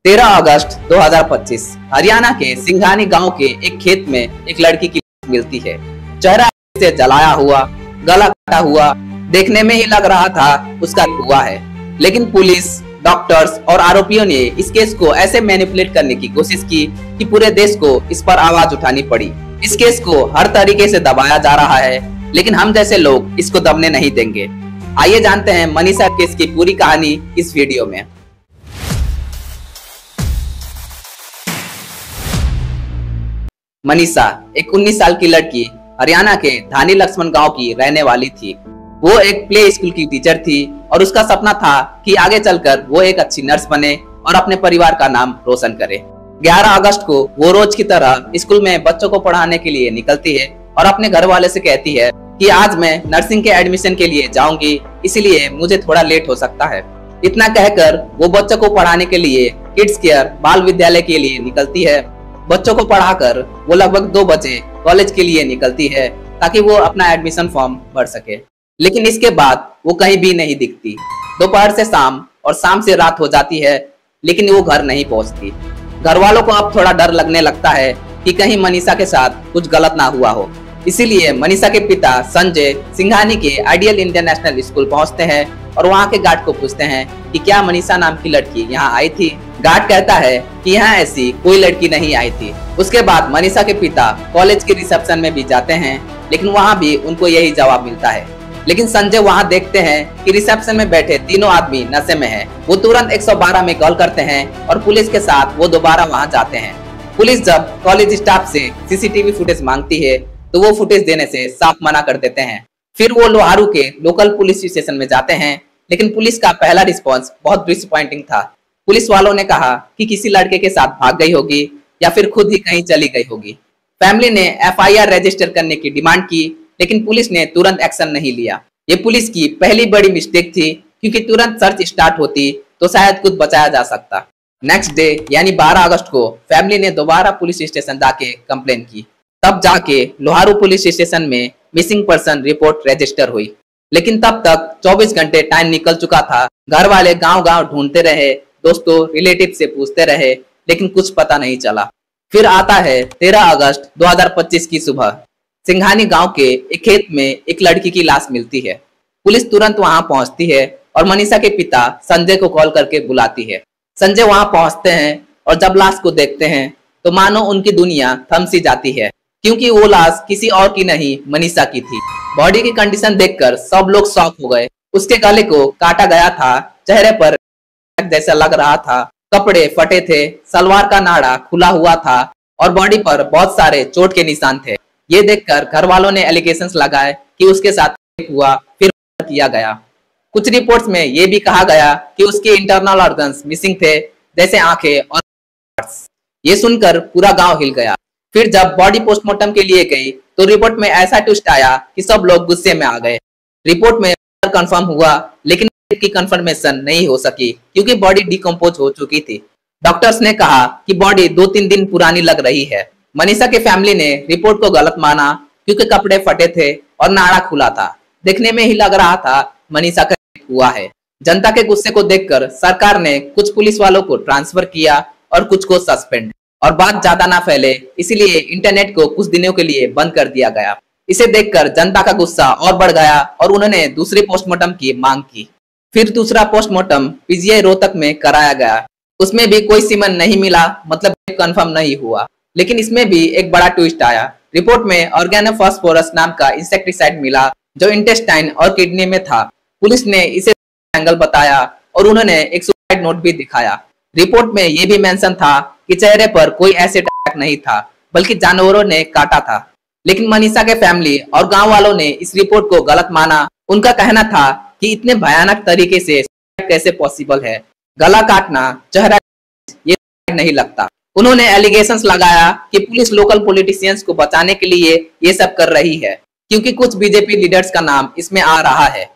13 अगस्त 2025 हरियाणा के सिंघानी गांव के एक खेत में एक लड़की की लाश मिलती है। चेहरा से जलाया हुआ, गला काटा हुआ, देखने में ही लग रहा था उसका हुआ है। लेकिन पुलिस, डॉक्टर्स और आरोपियों ने इस केस को ऐसे मैनिपुलेट करने की कोशिश की कि पूरे देश को इस पर आवाज उठानी पड़ी। इस केस को हर तरीके से दबाया जा रहा है, लेकिन हम जैसे लोग इसको दबने नहीं देंगे। आइए जानते हैं मनीषा केस की पूरी कहानी इस वीडियो में। मनीषा एक 19 साल की लड़की हरियाणा के धानी लक्ष्मण गांव की रहने वाली थी। वो एक प्ले स्कूल की टीचर थी और उसका सपना था कि आगे चलकर वो एक अच्छी नर्स बने और अपने परिवार का नाम रोशन करे। 11 अगस्त को वो रोज की तरह स्कूल में बच्चों को पढ़ाने के लिए निकलती है और अपने घर वाले से कहती है कि आज मैं नर्सिंग के एडमिशन के लिए जाऊंगी, इसलिए मुझे थोड़ा लेट हो सकता है। इतना कहकर वो बच्चों को पढ़ाने के लिए किड्स केयर बाल विद्यालय के लिए निकलती है। बच्चों को पढ़ाकर वो लगभग 2 बजे कॉलेज के लिए निकलती है ताकि वो अपना एडमिशन फॉर्म भर सके। लेकिन इसके बाद वो कहीं भी नहीं दिखती। दोपहर से शाम और शाम से रात हो जाती है, लेकिन वो घर नहीं पहुंचती। घर वालों को अब थोड़ा डर लगने लगता है कि कहीं मनीषा के साथ कुछ गलत ना हुआ हो। इसीलिए मनीषा के पिता संजय सिंघानी के आइडियल इंटरनेशनल स्कूल पहुंचते हैं और वहां के गार्ड को पूछते हैं कि क्या मनीषा नाम की लड़की यहाँ आई थी। गार्ड कहता है कि यहाँ ऐसी कोई लड़की नहीं आई थी। उसके बाद मनीषा के पिता कॉलेज के रिसेप्शन में भी जाते हैं, लेकिन वहाँ भी उनको यही जवाब मिलता है। लेकिन संजय वहाँ देखते हैं कि रिसेप्शन में बैठे तीनों आदमी नशे में हैं। वो तुरंत 112 में कॉल करते हैं और पुलिस के साथ वो दोबारा वहाँ जाते हैं। पुलिस जब कॉलेज स्टाफ से सीसीटीवी फुटेज मांगती है तो वो फुटेज देने से साफ मना कर देते हैं। फिर वो लोहारू के लोकल पुलिस स्टेशन में जाते हैं, लेकिन पुलिस का पहला रिस्पॉन्स बहुत डिसअपॉइंटिंग था। पुलिस वालों ने कहा कि किसी लड़के के साथ भाग गई होगी या फिर खुद ही कहीं चली गई होगी। फैमिली ने एफआईआर रजिस्टर करने की डिमांड की, लेकिन पुलिस ने तुरंत एक्शन नहीं लिया। ये पुलिस की पहली बड़ी मिस्टेक थी, क्योंकि तुरंत सर्च स्टार्ट होती तो शायद कुछ बचाया जा सकता। नेक्स्ट डे यानी 12 अगस्त को फैमिली ने दोबारा पुलिस स्टेशन जाके कंप्लेन की। तब जाके लोहारू पुलिस स्टेशन में मिसिंग पर्सन रिपोर्ट रजिस्टर हुई। लेकिन तब तक 24 घंटे टाइम निकल चुका था। घर वाले गांव-गांव ढूंढते रहे, दोस्तों रिलेटिव से पूछते रहे, लेकिन कुछ पता नहीं चला। फिर आता है 13 अगस्त 2025 की सुबह। सिंघानी गांव के एक खेत में एक लड़की की लाश मिलती है। पुलिस तुरंत वहां पहुंचती है और मनीषा के पिता संजय को कॉल करके बुलाती है। संजय वहां पहुंचते हैं और जब लाश को देखते हैं तो मानो उनकी दुनिया थम सी जाती है, क्योंकि वो लाश किसी और की नहीं मनीषा की थी। बॉडी की कंडीशन देखकर सब लोग शॉक हो गए। उसके गले को काटा गया था, चेहरे पर जैसा लग रहा था, कपड़े फटे थे, सलवार का नाड़ा खुला हुआ था और बॉडी पर बहुत सारे चोट के निशान थे। ये देखकर घर वालों ने एलिगेशंस लगाए कि उसके साथ हुआ, फिर किया गया। कुछ रिपोर्ट्स में ये भी कहा गया कि उसके इंटरनल ऑर्गन्स मिसिंग थे, जैसे आंखें और हार्ट्स। ये सुनकर पूरा गांव हिल गया। फिर जब बॉडी पोस्टमार्टम के लिए गई तो रिपोर्ट में ऐसा ट्विस्ट आया कि सब लोग गुस्से में आ गए। रिपोर्ट में कंफर्म हुआ, लेकिन की कंफर्मेशन नहीं हो सकी क्योंकि बॉडी डिकम्पोज हो चुकी थी। डॉक्टर्स ने कहा कि बॉडी 2-3 दिन पुरानी लग रही है। मनीषा के फैमिली ने रिपोर्ट को गलत माना क्योंकि कपड़े फटे थे और नाड़ा खुला था। देखने में ही लग रहा था मनीषा का हुआ है। जनता के गुस्से को देखकर सरकार ने कुछ पुलिस वालों को ट्रांसफर किया और कुछ को सस्पेंड। और बात ज्यादा ना फैले, इसलिए इंटरनेट को कुछ दिनों के लिए बंद कर दिया गया। इसे देखकर जनता का गुस्सा और बढ़ गया और उन्होंने दूसरे पोस्टमार्टम की मांग की। फिर दूसरा पोस्टमार्टम पीजीआई रोहतक में कराया गया। उसमें भी कोई सीमन नहीं मिला, मतलब कंफर्म नहीं हुआ। लेकिन इसमें भी एक बड़ा ट्विस्ट आया। रिपोर्ट में ऑर्गेनोफॉस्फोरस नाम का इंसेक्टिसाइड मिला जो इंटेस्टाइन और किडनी में था। पुलिस ने इसे एंगल बताया और उन्होंने एक सुसाइड नोट भी दिखाया। रिपोर्ट में यह भी मेंशन था कि चेहरे पर कोई एसिड अटैक नहीं था, बल्कि जानवरों ने काटा था। लेकिन मनीषा के फैमिली और गांव वालों ने इस रिपोर्ट को गलत माना। उनका कहना था कि इतने भयानक तरीके से कैसे पॉसिबल है, गला काटना, चेहरा ये नहीं लगता। उन्होंने एलिगेशंस लगाया कि पुलिस लोकल पॉलिटिशियंस को बचाने के लिए ये सब कर रही है, क्योंकि कुछ बीजेपी लीडर्स का नाम इसमें आ रहा है।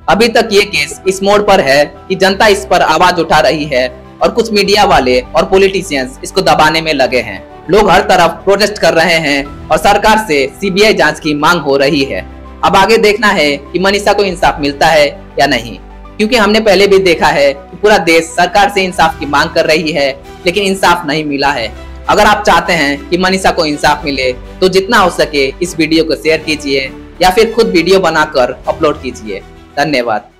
अभी तक ये केस इस मोड़ पर है कि जनता इस पर आवाज उठा रही है और कुछ मीडिया वाले और पॉलिटिशियंस इसको दबाने में लगे हैं। लोग हर तरफ प्रोटेस्ट कर रहे हैं और सरकार से सीबीआई जांच की मांग हो रही है। अब आगे देखना है कि मनीषा को इंसाफ मिलता है या नहीं, क्योंकि हमने पहले भी देखा है कि पूरा देश सरकार से इंसाफ की मांग कर रही है, लेकिन इंसाफ नहीं मिला है। अगर आप चाहते हैं कि मनीषा को इंसाफ मिले तो जितना हो सके इस वीडियो को शेयर कीजिए या फिर खुद वीडियो बनाकर अपलोड कीजिए। धन्यवाद।